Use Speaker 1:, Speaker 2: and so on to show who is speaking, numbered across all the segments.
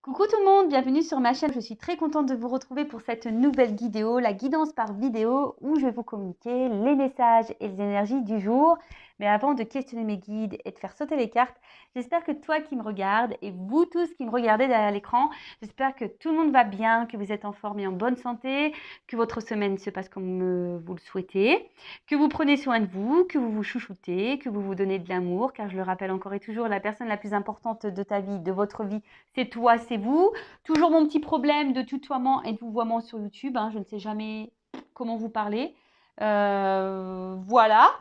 Speaker 1: Coucou tout le monde, bienvenue sur ma chaîne. Je suis très contente de vous retrouver pour cette nouvelle vidéo, la guidance par vidéo, où je vais vous communiquer les messages et les énergies du jour. Mais avant de questionner mes guides et de faire sauter les cartes, j'espère que toi qui me regardes et vous tous qui me regardez derrière l'écran, j'espère que tout le monde va bien, que vous êtes en forme et en bonne santé, que votre semaine se passe comme vous le souhaitez, que vous prenez soin de vous, que vous vous chouchoutez, que vous vous donnez de l'amour, car je le rappelle encore et toujours, la personne la plus importante de ta vie, de votre vie, c'est toi, c'est vous. Toujours mon petit problème de tutoiement et de vouvoiement sur YouTube. Je ne sais jamais comment vous parler. Voilà.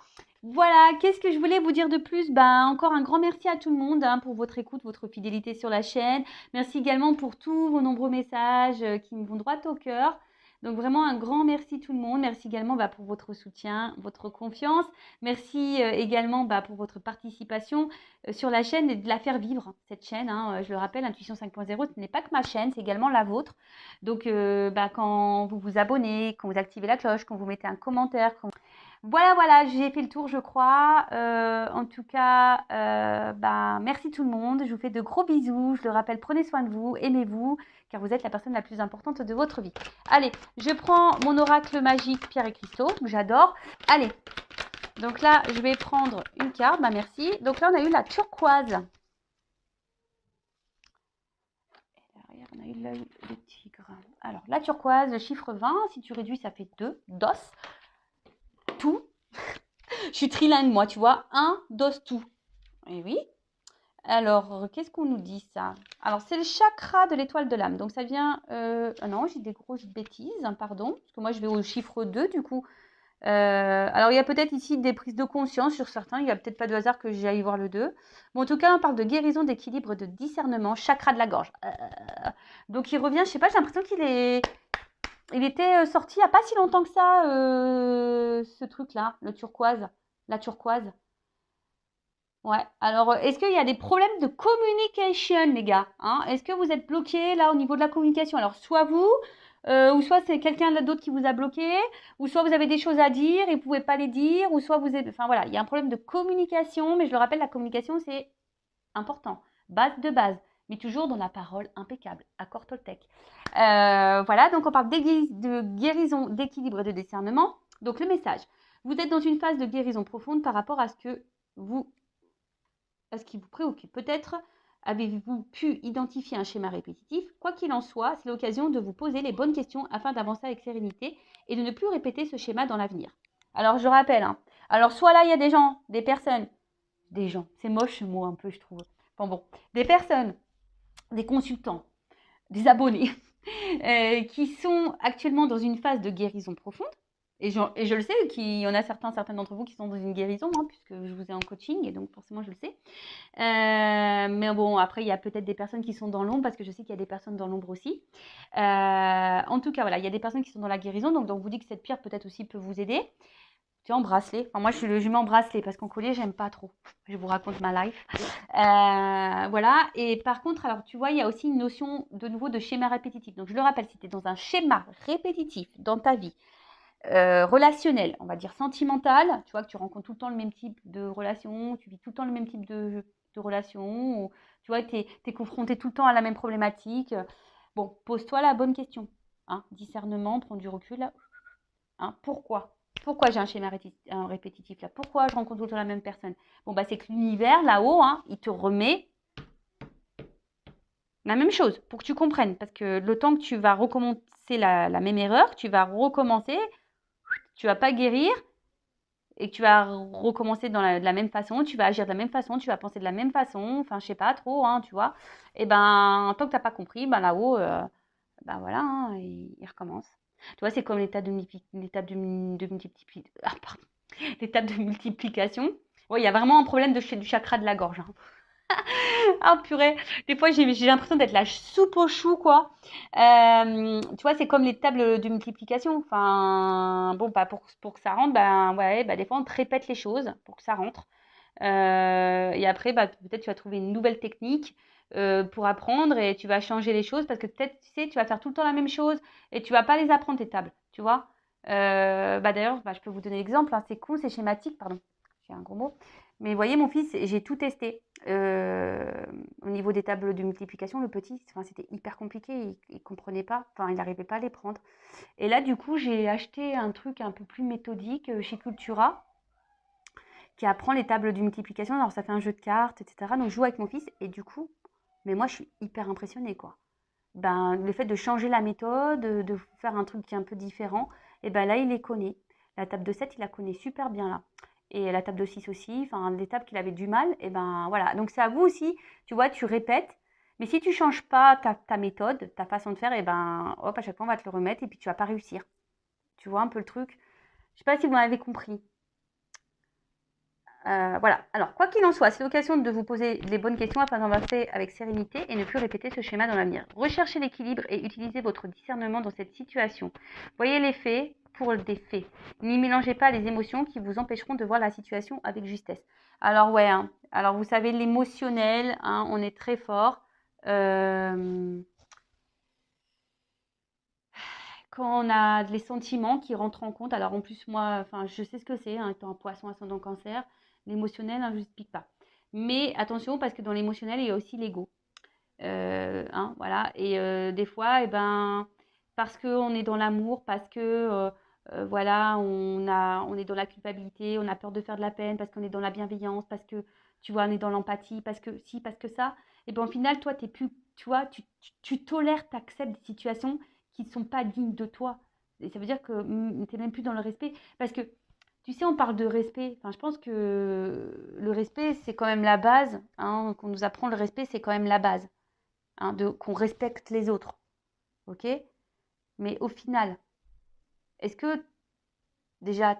Speaker 1: Voilà, qu'est-ce que je voulais vous dire de plus? Encore un grand merci à tout le monde pour votre écoute, votre fidélité sur la chaîne. Merci également pour tous vos nombreux messages qui me vont droit au cœur. Donc vraiment un grand merci tout le monde. Merci également pour votre soutien, votre confiance. Merci également pour votre participation sur la chaîne et de la faire vivre, cette chaîne. Je le rappelle, Intuition 5.0, ce n'est pas que ma chaîne, c'est également la vôtre. Donc quand vous vous abonnez, quand vous activez la cloche, quand vous mettez un commentaire, voilà, j'ai fait le tour, je crois. En tout cas, merci tout le monde. Je vous fais de gros bisous. Je le rappelle, prenez soin de vous, aimez-vous, car vous êtes la personne la plus importante de votre vie. Allez, je prends mon oracle magique Pierre et Cristaux, que j'adore. Allez, donc là, je vais prendre une carte. Merci. Donc là, on a eu la turquoise. Et derrière, on a eu le tigre. Alors, la turquoise, le chiffre 20. Si tu réduis, ça fait 2. Dos. Tout. Je suis trilingue, moi, tu vois. 1, dos, tout. Et oui. Alors, qu'est-ce qu'on nous dit, ça? Alors, c'est le chakra de l'étoile de l'âme. Donc, ça vient... non, j'ai des grosses bêtises, pardon. Parce que moi, je vais au chiffre 2, du coup. Alors, il y a peut-être ici des prises de conscience sur certains. Il n'y a peut-être pas de hasard que j'aille voir le 2. Bon, en tout cas, on parle de guérison, d'équilibre, de discernement, chakra de la gorge. Donc, il revient, je sais pas, j'ai l'impression il était sorti il n'y a pas si longtemps que ça, ce truc-là, le turquoise, la turquoise. Ouais, alors est-ce qu'il y a des problèmes de communication, les gars, Est-ce que vous êtes bloqués là au niveau de la communication? Alors, soit vous, ou soit c'est quelqu'un d'autre qui vous a bloqué, ou soit vous avez des choses à dire et vous ne pouvez pas les dire, ou soit vous êtes... Enfin voilà, il y a un problème de communication, mais je le rappelle, la communication, c'est important. Base de base, mais toujours dans la parole impeccable. Accord Toltec. Voilà, donc on parle de guérison, d'équilibre et de discernement. Donc le message, vous êtes dans une phase de guérison profonde par rapport à ce qui vous préoccupe. Peut-être avez-vous pu identifier un schéma répétitif. Quoi qu'il en soit, c'est l'occasion de vous poser les bonnes questions afin d'avancer avec sérénité et de ne plus répéter ce schéma dans l'avenir. Alors je rappelle, alors soit là il y a des gens, des personnes, c'est moche ce mot un peu, je trouve. Bon, des personnes, des consultants, des abonnés qui sont actuellement dans une phase de guérison profonde. Et je le sais qu'il y en a certains d'entre vous qui sont dans une guérison, puisque je vous ai en coaching, et donc forcément je le sais. Mais bon, après, il y a peut-être des personnes qui sont dans l'ombre, parce que je sais qu'il y a des personnes dans l'ombre aussi. En tout cas, voilà, il y a des personnes qui sont dans la guérison, donc on vous dit que cette pierre peut-être aussi peut vous aider. Tu es en bracelet. Enfin, moi, je mets en bracelet parce qu'en collier, j'aime pas trop. Je vous raconte ma life. Voilà. Et par contre, alors, tu vois, il y a aussi une notion de nouveau de schéma répétitif. Donc, je le rappelle, si tu es dans un schéma répétitif dans ta vie, relationnel, on va dire sentimental, tu vois, que tu rencontres tout le temps le même type de relation, tu vis tout le temps le même type de relation, ou, tu vois, tu es confronté tout le temps à la même problématique. Bon, pose-toi la bonne question. Discernement, prends du recul là. Pourquoi j'ai un schéma répétitif là? Pourquoi je rencontre tout le temps la même personne? Bon, c'est que l'univers là-haut, il te remet la même chose pour que tu comprennes. Parce que le temps que tu vas recommencer la même erreur, tu vas recommencer, tu vas pas guérir et que tu vas recommencer de la même façon, tu vas agir de la même façon, tu vas penser de la même façon, enfin, je sais pas trop, tu vois. Et tant que tu n'as pas compris, là-haut, voilà, il recommence. Tu vois, c'est comme l'étape de multiplication. L'étape de multiplication. Ouais, il y a vraiment un problème du chakra de la gorge. Purée. Des fois, j'ai l'impression d'être la soupe au chou, quoi. Tu vois, c'est comme les tables de multiplication. Enfin, bon, pour que ça rentre, des fois, on te répète les choses pour que ça rentre. Et après, peut-être tu vas trouver une nouvelle technique pour apprendre et tu vas changer les choses parce que peut-être, tu sais, tu vas faire tout le temps la même chose et tu vas pas les apprendre, tes tables, tu vois. D'ailleurs, je peux vous donner l'exemple. C'est con, c'est schématique, pardon, j'ai un gros mot. Mais vous voyez, mon fils, j'ai tout testé. Au niveau des tables de multiplication, le petit, enfin, c'était hyper compliqué. Il ne comprenait pas. Enfin, il n'arrivait pas à les prendre. Et là, du coup, j'ai acheté un truc un peu plus méthodique chez Cultura qui apprend les tables de multiplication. Alors, ça fait un jeu de cartes, etc. Donc, je joue avec mon fils. Et du coup, mais moi, je suis hyper impressionnée, quoi. Ben, le fait de changer la méthode, de faire un truc qui est un peu différent, et ben là, il les connaît. La table de 7 il la connaît super bien là. Et la table de 6 aussi, enfin, des tables qu'il avait du mal, et ben voilà. Donc, c'est à vous aussi, tu vois, tu répètes. Mais si tu changes pas ta méthode, ta façon de faire, et ben hop, à chaque fois, on va te le remettre et puis tu vas pas réussir. Tu vois un peu le truc? Je sais pas si vous m'avez compris. Voilà. Alors, quoi qu'il en soit, c'est l'occasion de vous poser les bonnes questions afin d'avancer avec sérénité et ne plus répéter ce schéma dans l'avenir. Recherchez l'équilibre et utilisez votre discernement dans cette situation. Voyez les faits pour des faits. N'y mélangez pas les émotions qui vous empêcheront de voir la situation avec justesse. Alors, ouais, hein. Alors, vous savez, l'émotionnel, hein, on est très fort. Quand on a les sentiments qui rentrent en compte, alors en plus moi, enfin je sais ce que c'est, hein, étant un poisson ascendant cancer, l'émotionnel, hein, je ne vous explique pas. Mais attention parce que dans l'émotionnel, il y a aussi l'ego. Hein, voilà. Et des fois, eh ben, parce qu'on est dans l'amour, parce que voilà, on est dans la culpabilité, on a peur de faire de la peine, parce qu'on est dans la bienveillance, parce que tu vois, on est dans l'empathie, parce que si, parce que ça, et ben au final, toi, t'es plus, tu vois, tu tolères, tu acceptes des situations qui ne sont pas dignes de toi. Et ça veut dire que tu n'es même plus dans le respect. Parce que, tu sais, on parle de respect. Enfin, je pense que le respect, c'est quand même la base. Hein, qu'on nous apprend le respect, c'est quand même la base. Hein, qu'on respecte les autres. Ok? Mais au final, est-ce que déjà,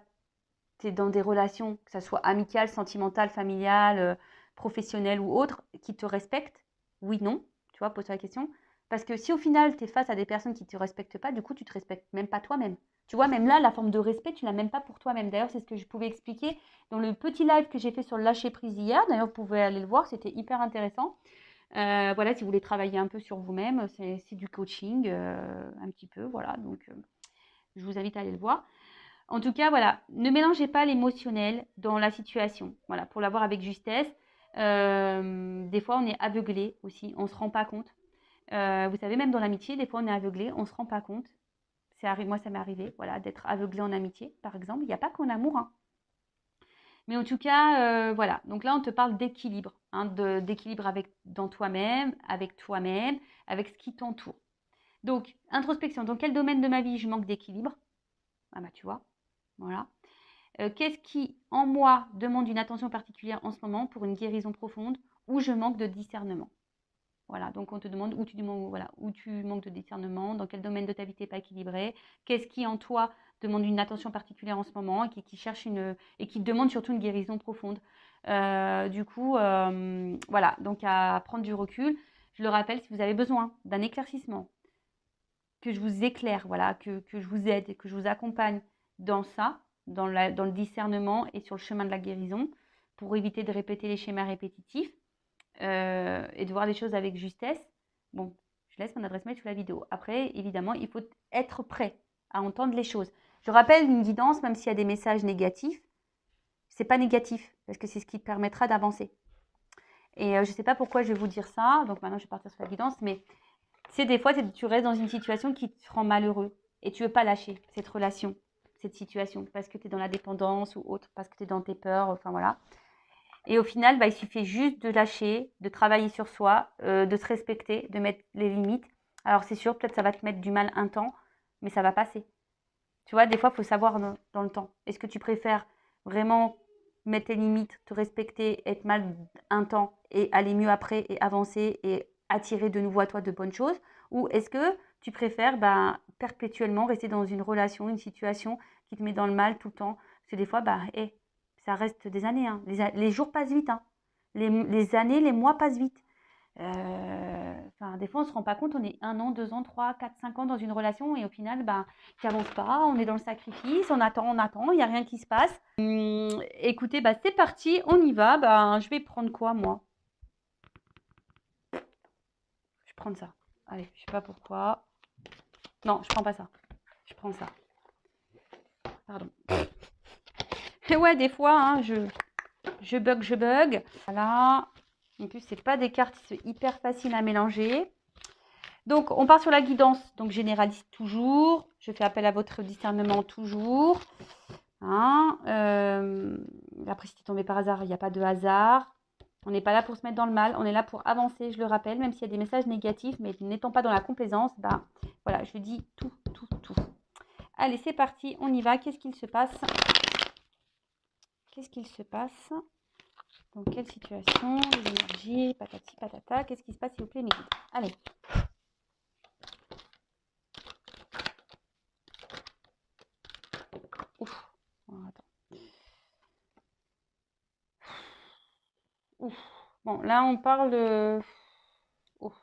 Speaker 1: tu es dans des relations, que ce soit amicales, sentimentales, familiales, professionnelles ou autres, qui te respectent? Oui, non. Tu vois, pose-toi la question. Parce que si au final, tu es face à des personnes qui ne te respectent pas, du coup, tu ne te respectes même pas toi-même. Tu vois, même là, la forme de respect, tu ne l'as même pas pour toi-même. D'ailleurs, c'est ce que je pouvais expliquer dans le petit live que j'ai fait sur le lâcher prise hier. D'ailleurs, vous pouvez aller le voir, c'était hyper intéressant. Voilà, si vous voulez travailler un peu sur vous-même, c'est du coaching, un petit peu, voilà. Donc, je vous invite à aller le voir. En tout cas, voilà, ne mélangez pas l'émotionnel dans la situation. Voilà, pour l'avoir avec justesse. Des fois, on est aveuglé aussi, on ne se rend pas compte. Vous savez, même dans l'amitié, des fois, on est aveuglé, on ne se rend pas compte. Moi, ça m'est arrivé, voilà, d'être aveuglé en amitié, par exemple. Il n'y a pas qu'en amour, hein. Mais en tout cas, voilà. Donc là, on te parle d'équilibre, hein, d'équilibre dans toi-même, avec ce qui t'entoure. Donc, introspection. Dans quel domaine de ma vie je manque d'équilibre? Ah bah tu vois, voilà. Qu'est-ce qui, en moi, demande une attention particulière en ce moment pour une guérison profonde ou je manque de discernement? Voilà, donc on te demande où tu manques de discernement, dans quel domaine de ta vie tu n'es pas équilibré, qu'est-ce qui en toi demande une attention particulière en ce moment et qui cherche et qui demande surtout une guérison profonde. Du coup, voilà, donc à prendre du recul. Je le rappelle, si vous avez besoin d'un éclaircissement, que je vous éclaire, voilà, que je vous aide, que je vous accompagne dans ça, dans le discernement et sur le chemin de la guérison, pour éviter de répéter les schémas répétitifs et de voir les choses avec justesse. Bon, je laisse mon adresse mail sous la vidéo. Après, évidemment, il faut être prêt à entendre les choses. Je rappelle une guidance, même s'il y a des messages négatifs, c'est pas négatif, parce que c'est ce qui permettra d'avancer. Et je ne sais pas pourquoi je vais vous dire ça, donc maintenant je vais partir sur la guidance, mais c'est des fois, tu restes dans une situation qui te rend malheureux et tu veux pas lâcher cette relation, cette situation, parce que tu es dans la dépendance ou autre, parce que tu es dans tes peurs, enfin voilà. Et au final, bah, il suffit juste de lâcher, de travailler sur soi, de se respecter, de mettre les limites. Alors c'est sûr, peut-être ça va te mettre du mal un temps, mais ça va passer. Tu vois, des fois, il faut savoir dans le temps. Est-ce que tu préfères vraiment mettre tes limites, te respecter, être mal un temps et aller mieux après et avancer et attirer de nouveau à toi de bonnes choses? Ou est-ce que tu préfères perpétuellement rester dans une relation, une situation qui te met dans le mal tout le temps? Parce que des fois, ça reste des années. Hein. Les jours passent vite. Hein. Les années, les mois passent vite. Des fois, on ne se rend pas compte, on est 1 an, 2 ans, 3, 4, 5 ans dans une relation et au final, tu n'avances pas, on est dans le sacrifice, on attend, il n'y a rien qui se passe. Écoutez, c'est parti, on y va. Je vais prendre quoi, moi? Je vais prendre ça. Allez, je sais pas pourquoi. Non, je prends pas ça. Je prends ça. Pardon. Et ouais, des fois, hein, je bug. Voilà. En plus, c'est pas des cartes hyper faciles à mélanger. Donc, on part sur la guidance. Donc, généralise toujours. Je fais appel à votre discernement toujours. Hein, après, si tu es tombé par hasard, il n'y a pas de hasard. On n'est pas là pour se mettre dans le mal. On est là pour avancer, je le rappelle, même s'il y a des messages négatifs. Mais n'étant pas dans la complaisance, ben voilà, je dis tout. Allez, c'est parti, on y va. Qu'est-ce qu'il se passe? Qu'est-ce qu'il se passe? Dans quelle situation? Les énergies, patati patata. Qu'est-ce qui se passe, s'il vous plaît, mes guides? Allez. Ouf. Attends. Ouf. Bon, là, on parle... Ouf.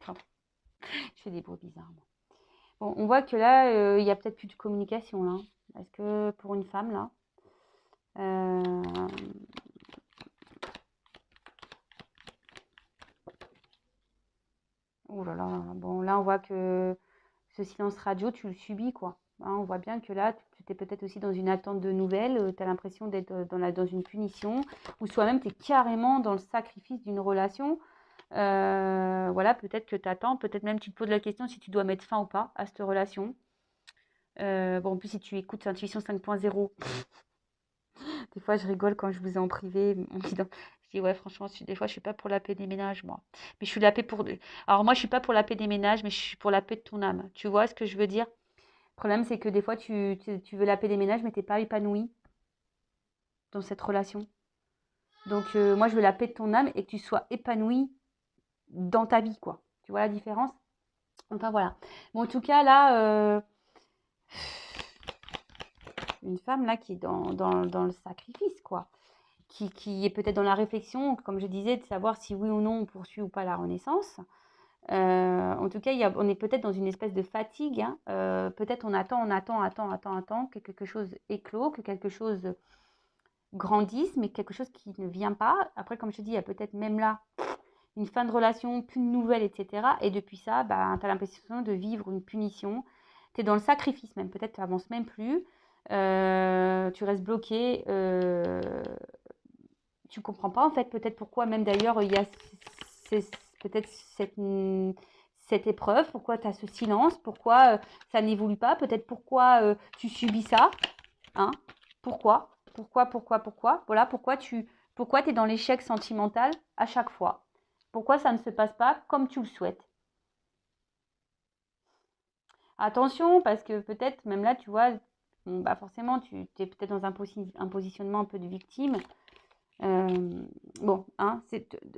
Speaker 1: Pardon. Je fais des bruits bizarres, moi. Bon, on voit que là, il y a peut-être plus de communication, là. Est-ce que pour une femme, là Oh là là, bon, là, on voit que ce silence radio, tu le subis, quoi. Hein, on voit bien que là, tu es peut-être aussi dans une attente de nouvelles, tu as l'impression d'être dans une punition, ou soit-même tu es carrément dans le sacrifice d'une relation. Voilà, peut-être que tu attends, peut-être même tu te poses la question si tu dois mettre fin ou pas à cette relation. Bon, en plus, si tu écoutes Intuition 5.0, des fois, je rigole quand je vous ai en privé. Je dis, ouais, franchement, des fois, je suis pas pour la paix des ménages, moi. Mais je suis la paix pour... Alors, moi, je suis pas pour la paix des ménages, mais je suis pour la paix de ton âme. Tu vois ce que je veux dire? Le problème, c'est que des fois, tu veux la paix des ménages, mais tu n'es pas épanoui dans cette relation. Donc, moi, je veux la paix de ton âme et que tu sois épanoui dans ta vie, quoi. Tu vois la différence? Enfin, voilà. Bon, en tout cas, là, une femme, là, qui est dans le sacrifice, quoi. Qui est peut-être dans la réflexion, comme je disais, de savoir si oui ou non on poursuit ou pas la renaissance. En tout cas, on est peut-être dans une espèce de fatigue. Hein. Peut-être on attend que quelque chose éclose, que quelque chose grandisse, mais quelque chose qui ne vient pas. Après, comme je te dis, il y a peut-être même là une fin de relation, plus de nouvelles, etc. Et depuis ça, bah, tu as l'impression de vivre une punition. Tu es dans le sacrifice même. Peut-être tu n'avances même plus. Tu restes bloqué. Tu comprends pas en fait peut-être pourquoi même d'ailleurs il y a peut-être cette épreuve, pourquoi tu as ce silence, pourquoi ça n'évolue pas, peut-être pourquoi tu subis ça, hein, pourquoi, voilà, pourquoi tu es dans l'échec sentimental à chaque fois, pourquoi ça ne se passe pas comme tu le souhaites. Attention, parce que peut-être même là, tu vois, bah forcément, tu es peut-être dans un positionnement un peu de victime. Bon, hein,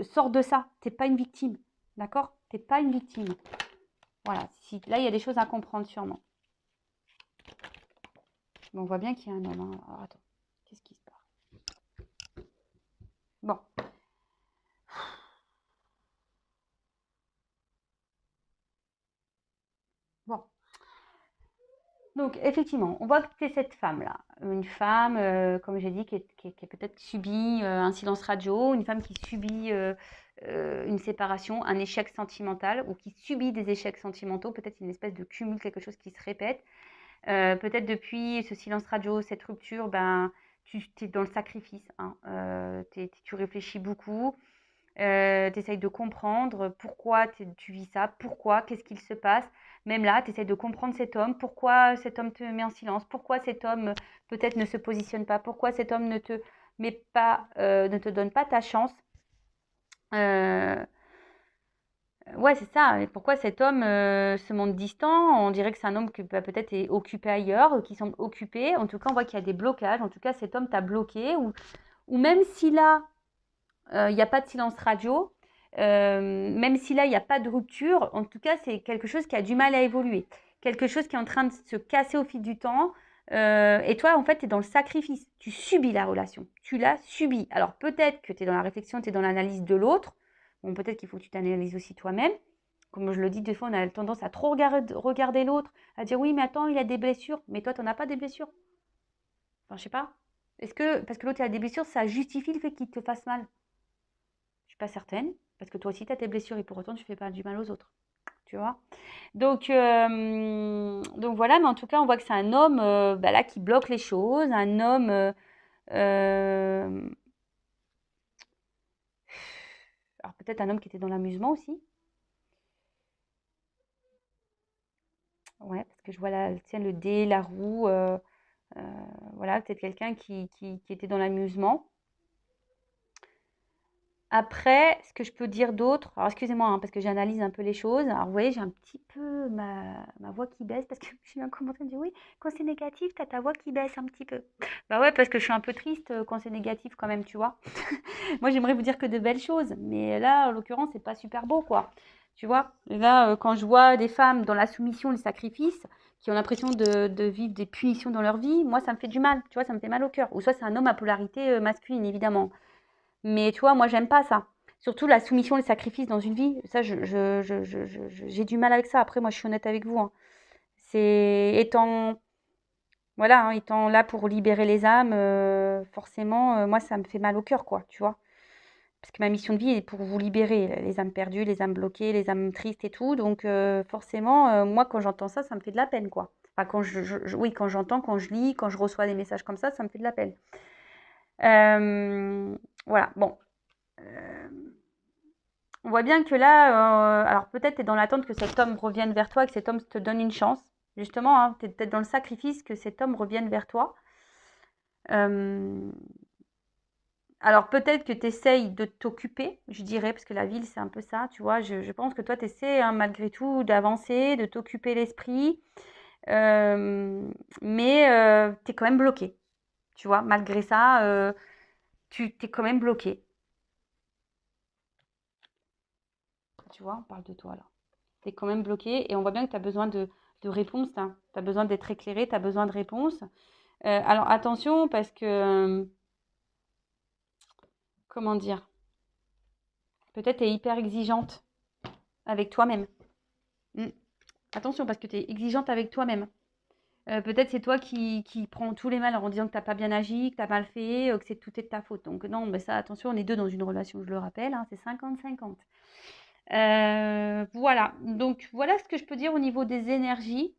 Speaker 1: sors de ça. T'es pas une victime, d'accord? T'es pas une victime. Voilà. Là, il y a des choses à comprendre sûrement. Bon, on voit bien qu'il y a un homme. Hein. Alors, attends, qu'est-ce qui se passe? Bon. Bon. Donc, effectivement, on voit que c'est cette femme-là. Une femme, comme j'ai dit, qui a peut-être subi un silence radio, une femme qui subit une séparation, un échec sentimental, ou qui subit des échecs sentimentaux, peut-être une espèce de cumul, quelque chose qui se répète. Peut-être depuis ce silence radio, cette rupture, ben, tu es dans le sacrifice. Hein. Tu réfléchis beaucoup, tu essayes de comprendre pourquoi tu vis ça, pourquoi, qu'est-ce qu'il se passe. Même là, tu essayes de comprendre cet homme, pourquoi cet homme te met en silence, pourquoi cet homme peut-être ne se positionne pas, pourquoi cet homme ne te donne pas ta chance. Ouais, c'est ça. Et pourquoi cet homme se montre distant? On dirait que c'est un homme qui peut-être est occupé ailleurs, qui semble occupé. En tout cas, on voit qu'il y a des blocages. En tout cas, cet homme t'a bloqué. Ou même si là, il n'y a pas de silence radio, même si là, il n'y a pas de rupture, en tout cas, c'est quelque chose qui a du mal à évoluer. Quelque chose qui est en train de se casser au fil du temps. Et toi, en fait, tu es dans le sacrifice. Tu subis la relation. Tu l'as subie. Alors, peut-être que tu es dans la réflexion, tu es dans l'analyse de l'autre. Bon, peut-être qu'il faut que tu t'analyses aussi toi-même. Comme je le dis, des fois, on a tendance à trop regarder l'autre, à dire oui, mais attends, il a des blessures. Mais toi, tu n'en as pas des blessures. Enfin, je sais pas. Est-ce que, parce que l'autre il a des blessures, ça justifie le fait qu'il te fasse mal? Je suis pas certaine. Parce que toi aussi, tu as tes blessures et pour autant, tu fais pas du mal aux autres. Tu vois? Donc voilà, mais en tout cas, on voit que c'est un homme bah là, qui bloque les choses, un homme Euh, alors peut-être un homme qui était dans l'amusement aussi. Ouais, parce que je vois là, tiens, le dé, la roue. Euh, voilà, peut-être quelqu'un qui était dans l'amusement. Après, ce que je peux dire d'autre, alors excusez-moi, hein, parce que j'analyse un peu les choses. Alors, vous voyez, j'ai un petit peu ma voix qui baisse parce que j'ai eu un commentaire qui me dit oui, quand c'est négatif, t'as ta voix qui baisse un petit peu. Bah ouais, parce que je suis un peu triste quand c'est négatif quand même, tu vois. Moi, j'aimerais vous dire que de belles choses, mais là, en l'occurrence, c'est pas super beau, quoi. Tu vois, et là, quand je vois des femmes dans la soumission, le sacrifice, qui ont l'impression de vivre des punitions dans leur vie, moi, ça me fait du mal, tu vois, ça me fait mal au cœur. Ou soit c'est un homme à polarité masculine, évidemment. Mais tu vois, moi, j'aime pas ça. Surtout la soumission, le sacrifice dans une vie, ça, j'ai du mal avec ça. Après, moi, je suis honnête avec vous, hein. C'est étant, voilà, hein, étant là pour libérer les âmes, forcément, moi, ça me fait mal au cœur, quoi, tu vois. Parce que ma mission de vie est pour vous libérer, les âmes perdues, les âmes bloquées, les âmes tristes et tout. Donc, forcément, moi, quand j'entends ça, ça me fait de la peine, quoi. Enfin, quand oui, quand j'entends, quand je lis, quand je reçois des messages comme ça me fait de la peine. Voilà, bon. Euh, On voit bien que là, alors peut-être tu es dans l'attente que cet homme revienne vers toi, que cet homme te donne une chance. Justement, hein, tu es peut-être dans le sacrifice que cet homme revienne vers toi. Euh, alors peut-être que tu essayes de t'occuper, je dirais, parce que la ville, c'est un peu ça, tu vois. Je pense que toi, tu essaies malgré tout d'avancer, de t'occuper l'esprit. Euh, mais tu es quand même bloqué, tu vois. Malgré ça, tu t'es quand même bloqué. Tu vois, on parle de toi là. Tu es quand même bloqué et on voit bien que tu as besoin de réponses. Tu as besoin d'être éclairé, tu as besoin de réponses. Alors attention parce que, comment dire, peut-être tu es hyper exigeante avec toi-même. Mm. Attention parce que tu es exigeante avec toi-même. Peut-être c'est toi qui prends tous les mal en disant que tu n'as pas bien agi, que tu as mal fait, que c'est tout est de ta faute. Donc non, mais ça, attention, on est deux dans une relation, je le rappelle, hein, c'est 50-50. Voilà, donc voilà ce que je peux dire au niveau des énergies.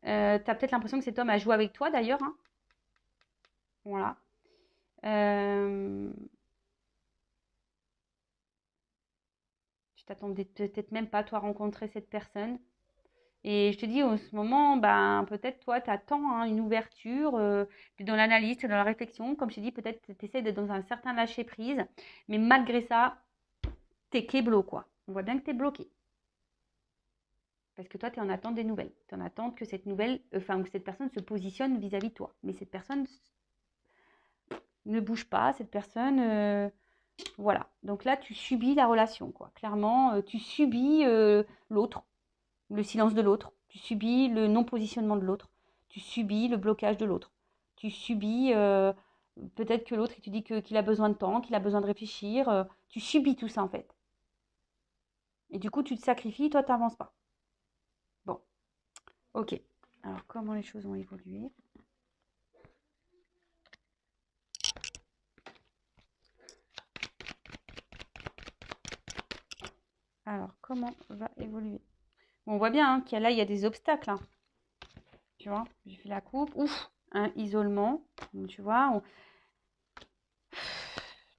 Speaker 1: Tu as peut-être l'impression que cet homme a joué avec toi d'ailleurs, hein. Voilà. Euh, Tu t'attendais peut-être même pas toi à rencontrer cette personne. Et je te dis, en ce moment, ben, peut-être toi, tu attends hein, une ouverture, t'es dans l'analyse, t'es dans la réflexion. Comme je te dis, peut-être tu essaies d'être dans un certain lâcher-prise. Mais malgré ça, t'es kéblo, quoi. On voit bien que t'es bloqué. Parce que toi, tu es en attente des nouvelles. Tu es en attente que cette nouvelle, enfin, que cette personne se positionne vis-à-vis de toi. Mais cette personne ne bouge pas, cette personne, voilà. Donc là, tu subis la relation, quoi. Clairement, tu subis l'autre, le silence de l'autre. Tu subis le non-positionnement de l'autre. Tu subis le blocage de l'autre. Tu subis peut-être que l'autre, il te dit qu'il a besoin de temps, qu'il a besoin de réfléchir. Tu subis tout ça, en fait. Et du coup, tu te sacrifies, toi, tu n'avances pas. Bon, ok. Alors, comment les choses ont évolué? Alors, comment va évoluer? Bon, on voit bien hein, qu'il y a là, il y a des obstacles, hein. Tu vois, j'ai fait la coupe. Ouf, un isolement. Donc, tu vois,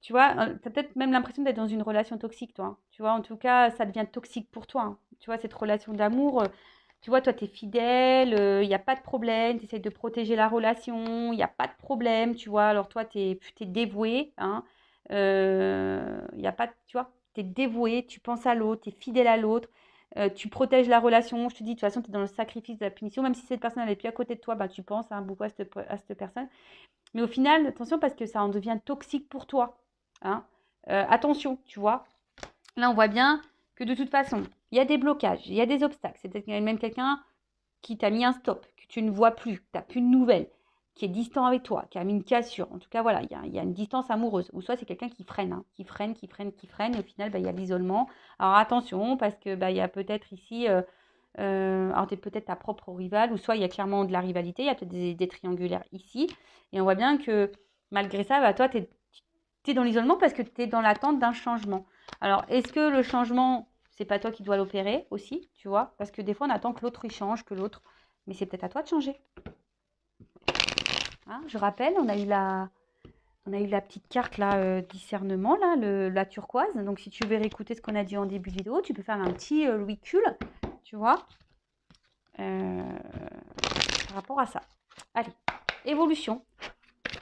Speaker 1: tu vois, tu as peut-être même l'impression d'être dans une relation toxique, toi, hein. Tu vois, en tout cas, ça devient toxique pour toi, hein. Tu vois, cette relation d'amour, tu vois, toi, tu es fidèle, il n'y a pas de problème, tu essaies de protéger la relation, il n'y a pas de problème, tu vois. Alors, toi, tu es dévoué, hein. Il y a pas, tu vois, tu es dévoué, tu penses à l'autre, tu es fidèle à l'autre, tu protèges la relation. Je te dis, de toute façon, tu es dans le sacrifice de la punition, même si cette personne n'est plus à côté de toi, bah, tu penses hein, beaucoup à cette personne. Mais au final, attention parce que ça en devient toxique pour toi, hein. Attention, tu vois. Là, on voit bien que de toute façon, il y a des blocages, il y a des obstacles. C'est peut-être même quelqu'un qui t'a mis un stop, que tu ne vois plus, que tu n'as plus de nouvelles, qui est distant avec toi, qui a mis une cassure. En tout cas, voilà, il y a une distance amoureuse. Ou soit c'est quelqu'un qui freine, hein, qui freine, qui freine, qui freine. Et au final, bah, il y a l'isolement. Alors attention, parce que bah, il y a peut-être ici, alors tu es peut-être ta propre rivale, ou soit il y a clairement de la rivalité, il y a peut-être des triangulaires ici. Et on voit bien que malgré ça, bah, toi, tu es dans l'isolement parce que tu es dans l'attente d'un changement. Alors, est-ce que le changement, c'est pas toi qui dois l'opérer aussi, tu vois? Parce que des fois, on attend que l'autre il change, que l'autre. Mais c'est peut-être à toi de changer. Hein, je rappelle, on a eu la petite carte là, discernement, là, la turquoise. Donc, si tu veux réécouter ce qu'on a dit en début de vidéo, tu peux faire un petit recul, tu vois, par rapport à ça. Allez, évolution.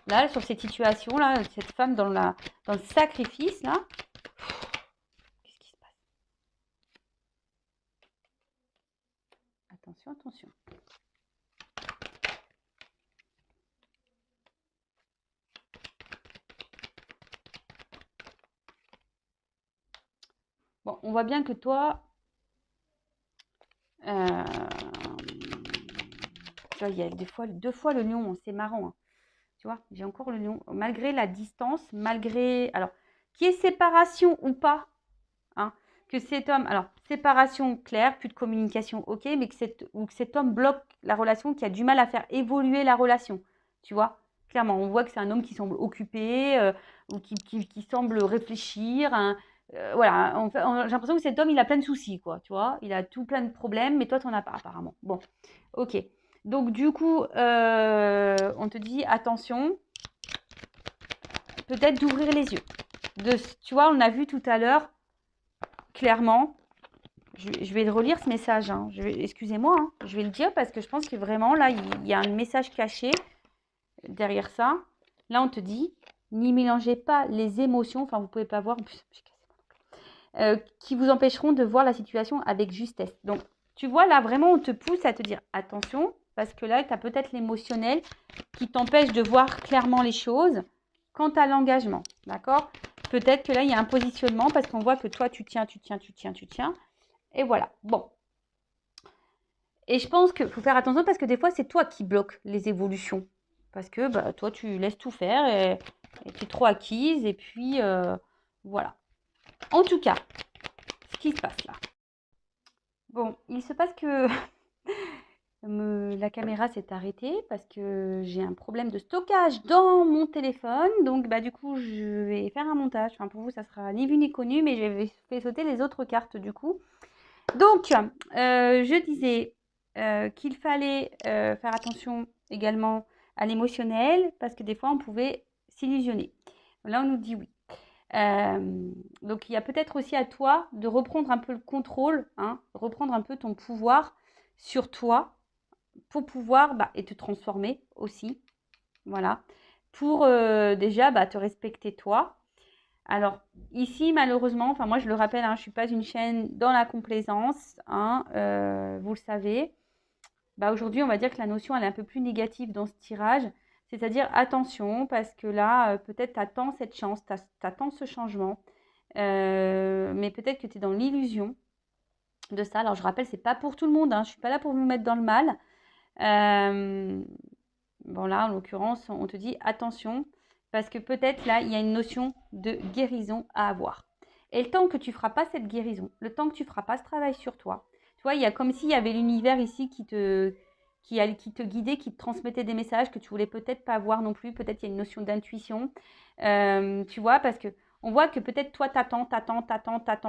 Speaker 1: Là, sur cette situation-là, cette femme dans le sacrifice, là, qu'est-ce qui se passe? Attention, attention. Bon, on voit bien que toi, tu vois, il y a deux fois le lion, c'est marrant. Hein. Tu vois, j'ai encore le lion. Malgré la distance, malgré... Alors, qu'il y ait séparation ou pas, hein, que cet homme... Alors, séparation claire, plus de communication, ok, mais que cet homme bloque la relation, qui a du mal à faire évoluer la relation. Tu vois, clairement, on voit que c'est un homme qui semble occupé ou qui semble réfléchir. Hein, voilà, j'ai l'impression que cet homme, il a plein de soucis, quoi, tu vois. Il a tout plein de problèmes, mais toi, tu n'en as pas, apparemment. Bon, ok. Donc, du coup, on te dit, attention, peut-être d'ouvrir les yeux. Tu vois, on a vu tout à l'heure, clairement, je vais relire ce message, hein. Excusez-moi, hein, je vais le dire parce que je pense que vraiment, là, il y a un message caché derrière ça. Là, on te dit, n'y mélangez pas les émotions, enfin, vous ne pouvez pas voir, en plus, qui vous empêcheront de voir la situation avec justesse. Donc, tu vois, là, vraiment, on te pousse à te dire, attention, parce que là, tu as peut-être l'émotionnel qui t'empêche de voir clairement les choses quant à l'engagement, d'accord? Peut-être que là, il y a un positionnement parce qu'on voit que toi, tu tiens. Et voilà, bon. Et je pense qu'il faut faire attention parce que des fois, c'est toi qui bloques les évolutions. Parce que bah, toi, tu laisses tout faire et tu es trop acquise. Et puis, voilà. En tout cas, ce qui se passe là. Bon, il se passe que la caméra s'est arrêtée parce que j'ai un problème de stockage dans mon téléphone. Donc, bah, du coup, je vais faire un montage. Enfin, pour vous, ça sera ni vu ni connu, mais je vais faire sauter les autres cartes du coup. Donc, je disais qu'il fallait faire attention également à l'émotionnel parce que des fois, on pouvait s'illusionner. Là, on nous dit oui. Donc, il y a peut-être aussi à toi de reprendre un peu le contrôle, hein, reprendre un peu ton pouvoir sur toi pour pouvoir et te transformer aussi. Voilà. Pour déjà te respecter toi. Alors, ici, malheureusement, enfin moi je le rappelle, hein, je ne suis pas une chaîne dans la complaisance, hein, vous le savez. Aujourd'hui, on va dire que la notion elle est un peu plus négative dans ce tirage. C'est-à-dire, attention, parce que là, peut-être tu attends cette chance, tu attends ce changement, mais peut-être que tu es dans l'illusion de ça. Alors, je rappelle, c'est pas pour tout le monde, hein, je ne suis pas là pour vous mettre dans le mal. Bon, là, en l'occurrence, on te dit attention, parce que peut-être là, il y a une notion de guérison à avoir. Et le temps que tu ne feras pas cette guérison, le temps que tu ne feras pas ce travail sur toi, tu vois, il y a comme s'il y avait l'univers ici qui te guidait, qui te transmettait des messages que tu voulais peut-être pas voir non plus. Peut-être il y a une notion d'intuition, tu vois, parce que on voit que peut-être toi, t'attends,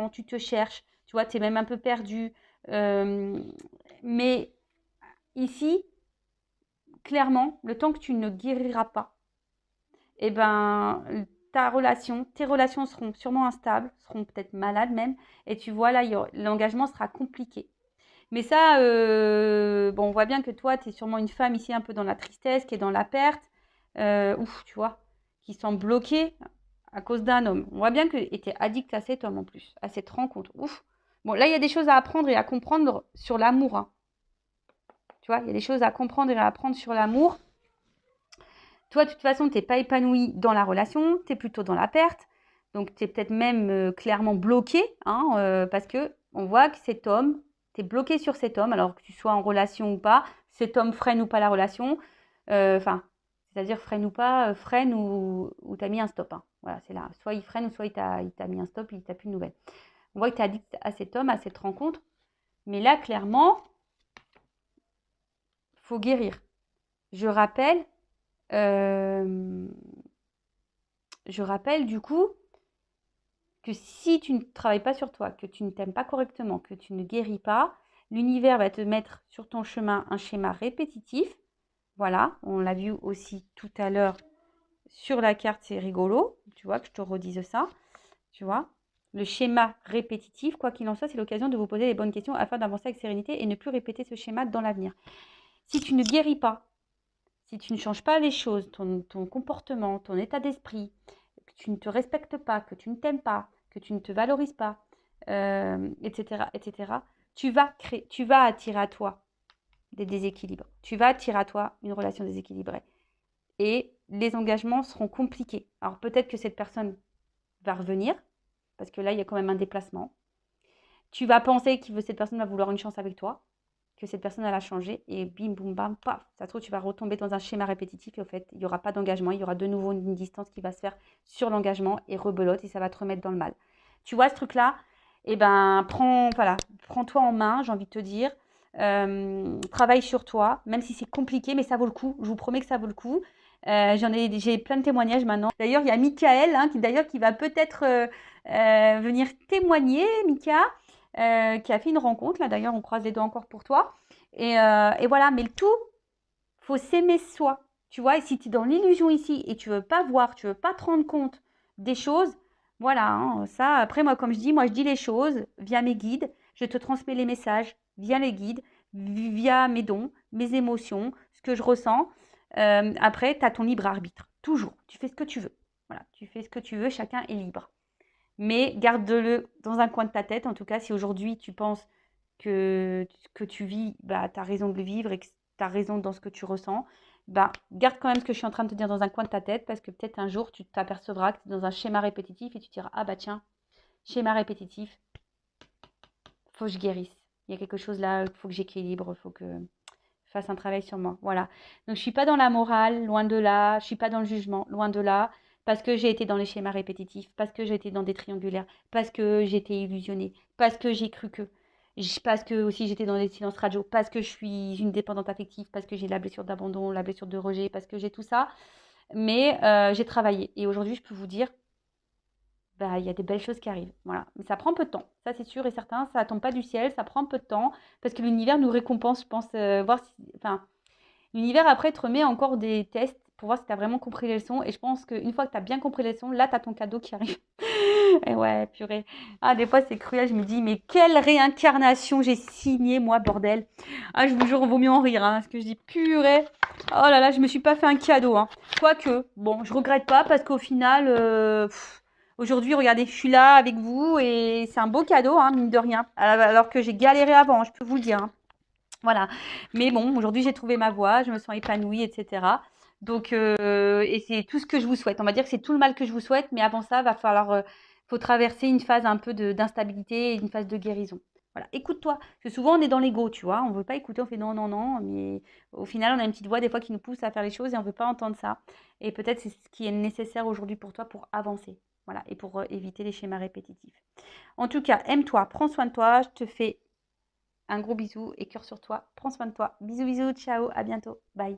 Speaker 1: tu te cherches, tu vois, tu es même un peu perdu. Mais ici, clairement, le temps que tu ne guériras pas, eh ben, tes relations seront sûrement instables, seront peut-être malades même, et tu vois là, l'engagement sera compliqué. Mais ça, bon, on voit bien que toi, tu es sûrement une femme ici un peu dans la tristesse, qui est dans la perte, tu vois, qui semble bloquée à cause d'un homme. On voit bien que tu es addict à cet homme en plus, à cette rencontre. Ouf. Bon, là, il y a des choses à apprendre et à comprendre sur l'amour. Hein. Tu vois, il y a des choses à comprendre et à apprendre sur l'amour. Toi, de toute façon, tu n'es pas épanoui dans la relation, tu es plutôt dans la perte. Donc, tu es peut-être même clairement bloqué, hein, parce que on voit que cet homme, tu es bloqué sur cet homme, alors que tu sois en relation ou pas, cet homme freine ou pas la relation. Enfin, c'est-à-dire freine ou pas, freine ou tu as mis un stop. Hein. Voilà, c'est là. Soit il freine ou soit il t'a mis un stop, il t'a plus de nouvelles. On voit que tu es addict à cet homme, à cette rencontre. Mais là, clairement, il faut guérir. Je rappelle du coup que si tu ne travailles pas sur toi, que tu ne t'aimes pas correctement, que tu ne guéris pas, l'univers va te mettre sur ton chemin un schéma répétitif, Voilà, on l'a vu aussi tout à l'heure sur la carte, c'est rigolo. Tu vois, que je te redise ça. Tu vois, le schéma répétitif, quoi qu'il en soit, c'est l'occasion de vous poser les bonnes questions afin d'avancer avec sérénité et ne plus répéter ce schéma dans l'avenir. Si tu ne guéris pas, si tu ne changes pas les choses, ton comportement, ton état d'esprit, que tu ne te respectes pas, que tu ne t'aimes pas, que tu ne te valorises pas, etc., etc., tu vas attirer à toi des déséquilibres. Tu vas attirer à toi une relation déséquilibrée. Et les engagements seront compliqués. Alors peut-être que cette personne va revenir, parce que là, il y a quand même un déplacement. Tu vas penser que cette personne va vouloir une chance avec toi, que cette personne, elle a changé, et bim, boum, bam, paf. Ça se trouve, tu vas retomber dans un schéma répétitif, et au fait, il n'y aura pas d'engagement, il y aura de nouveau une distance qui va se faire sur l'engagement, et rebelote, et ça va te remettre dans le mal. Tu vois ce truc-là? Eh ben, prends-toi en main, j'ai envie de te dire. Travaille sur toi, même si c'est compliqué, mais ça vaut le coup. Je vous promets que ça vaut le coup. J'ai plein de témoignages maintenant. D'ailleurs, il y a Michael, hein, qui va peut-être venir témoigner, Mika, qui a fait une rencontre. Là, d'ailleurs, on croise les doigts encore pour toi. Et voilà, mais le tout, faut s'aimer soi. Tu vois, et si tu es dans l'illusion ici et tu veux pas voir, tu veux pas te rendre compte des choses, voilà, hein, ça, après, moi, comme je dis les choses via mes guides. Je te transmets les messages via les guides, via mes dons, mes émotions, ce que je ressens. Après, tu as ton libre arbitre. Toujours. Tu fais ce que tu veux. Voilà, tu fais ce que tu veux, chacun est libre. Mais garde-le dans un coin de ta tête. En tout cas, si aujourd'hui tu penses que tu vis, bah, tu as raison de le vivre et que tu as raison dans ce que tu ressens, bah, garde quand même ce que je suis en train de te dire dans un coin de ta tête parce que peut-être un jour tu t'apercevras que tu es dans un schéma répétitif et tu te diras, ah bah tiens, schéma répétitif, faut que je guérisse. Il y a quelque chose là, il faut que j'équilibre, il faut que je fasse un travail sur moi. Voilà. Donc je ne suis pas dans la morale, loin de là. Je ne suis pas dans le jugement, loin de là. Parce que j'ai été dans les schémas répétitifs, parce que j'ai été dans des triangulaires, parce que j'ai été illusionnée, parce que j'ai cru que, parce que aussi j'étais dans des silences radio, parce que je suis une dépendante affective, parce que j'ai la blessure d'abandon, la blessure de rejet, parce que j'ai tout ça. Mais j'ai travaillé. Et aujourd'hui, je peux vous dire, bah, il y a des belles choses qui arrivent. Voilà. Mais ça prend peu de temps. Ça, c'est sûr et certain. Ça ne tombe pas du ciel. Ça prend peu de temps. Parce que l'univers nous récompense, je pense. Voir si, enfin, l'univers, après, te remet encore des tests pour voir si tu as vraiment compris les leçons. Et je pense qu'une fois que tu as bien compris les leçons, là, tu as ton cadeau qui arrive. Et ouais, purée. Ah, des fois, c'est cruel. Je me dis, mais quelle réincarnation j'ai signée, moi, bordel. Ah, je vous jure, il vaut mieux en rire. Hein, parce que je dis, purée. Oh là là, je me suis pas fait un cadeau. Hein. Quoique, bon, je regrette pas parce qu'au final, aujourd'hui, regardez, je suis là avec vous et c'est un beau cadeau, hein, mine de rien. Alors que j'ai galéré avant, je peux vous le dire. Hein. Voilà. Mais bon, aujourd'hui, j'ai trouvé ma voie, je me sens épanouie, etc. Donc, et c'est tout ce que je vous souhaite. On va dire que c'est tout le mal que je vous souhaite, mais avant ça, faut traverser une phase un peu d'instabilité et une phase de guérison. Voilà, écoute-toi. Parce que souvent, on est dans l'ego, tu vois. On ne veut pas écouter, on fait non, non, non. Mais au final, on a une petite voix des fois qui nous pousse à faire les choses et on ne veut pas entendre ça. Et peut-être c'est ce qui est nécessaire aujourd'hui pour toi pour avancer. Voilà, et pour éviter les schémas répétitifs. En tout cas, aime-toi, prends soin de toi. Je te fais un gros bisou et cœur sur toi. Prends soin de toi. Bisous, bisous, ciao, à bientôt. Bye.